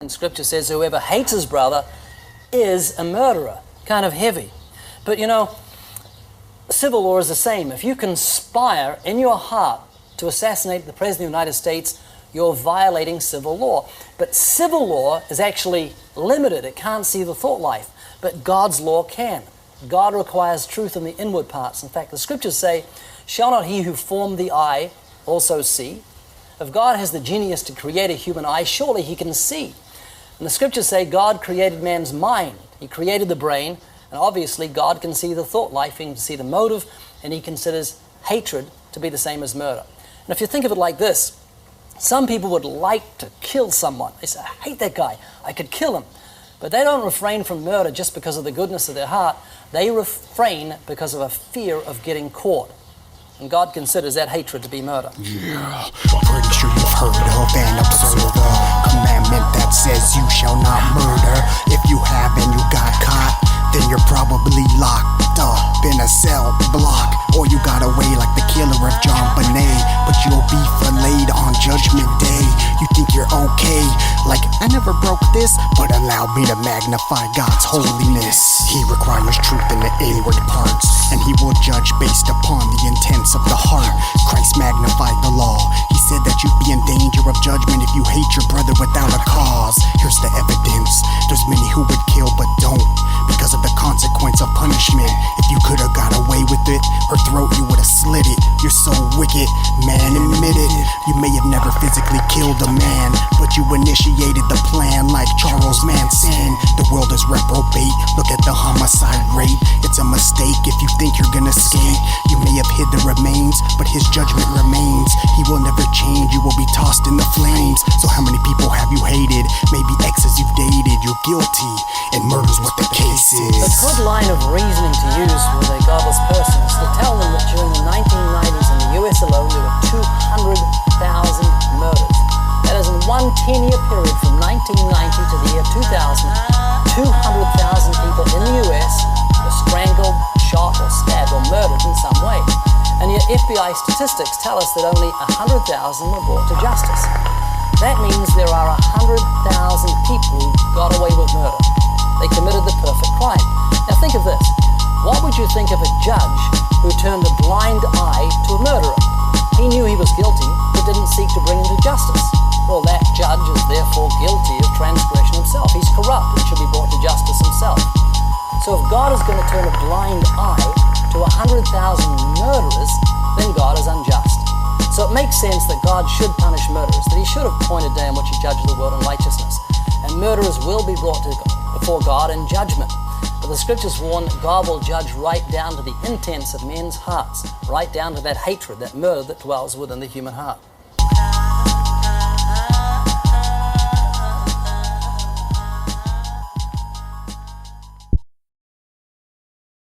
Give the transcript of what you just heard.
And Scripture says whoever hates his brother is a murderer. Kind of heavy. But you know, civil law is the same. If you conspire in your heart to assassinate the President of the United States, you're violating civil law. But civil law is actually limited. It can't see the thought life. But God's law can. God requires truth in the inward parts. In fact, the Scriptures say, shall not he who formed the eye also see? If God has the genius to create a human eye, surely he can see. And the Scriptures say God created man's mind. He created the brain, and obviously God can see the thought life, he can see the motive, and he considers hatred to be the same as murder. And if you think of it like this, some people would like to kill someone. They say, I hate that guy, I could kill him. But they don't refrain from murder just because of the goodness of their heart. They refrain because of a fear of getting caught. And God considers that hatred to be murder. Yeah, pretty sure you've heard of and observed the commandment that says you shall not murder. If you have and you got caught, then you're probably locked up in a cell block. Or you got away like the killer of John Bonet. But you'll be filleted on Judgment Day. You think you're okay, like I never broke this, but allow me to magnify God's holiness. He requires truth in the inward parts, and he will judge based upon the intents of the heart. Christ magnified the law. He said that you'd be in danger of judgment if you hate your brother without a cause. Here's the evidence. There's many who would kill but don't, because of the consequence of punishment. If you could have got away with it, her throat you would have slit it. You're so wicked, man, admit it. You may have never physically killed a man, but you initiated the plan like Charles Manson. The world is reprobate. Look at the homicide rate. It's a mistake if you think you're gonna escape. You may have hid the remains, but his judgment remains. He will never change. You will be tossed in the flames. So how many people have you hated? Maybe exes you've dated. You're guilty, and murder's what the case is. A good line of reasoning to use with a godless person is to tell them that during the 1990s in the US alone there were 200,000 murders. That is, in one 10-year period from 1990 to the year 2000, 200,000 people in the US were strangled, shot, or stabbed, or murdered in some way. And yet FBI statistics tell us that only 100,000 were brought to justice. That means there are 100,000 people who got away with murder. They committed the perfect crime. Now think of this. What would you think of a judge who turned a blind eye to a murderer? He knew he was guilty, but didn't seek to bring him to justice. Well, that judge is therefore guilty of transgression himself. He's corrupt and should be brought to justice himself. So if God is going to turn a blind eye to 100,000 murderers, then God is unjust. So it makes sense that God should punish murderers, that he should appoint a day in which he judges the world in righteousness. And murderers will be brought before God in judgment. But the Scriptures warn God will judge right down to the intents of men's hearts, right down to that hatred, that murder that dwells within the human heart.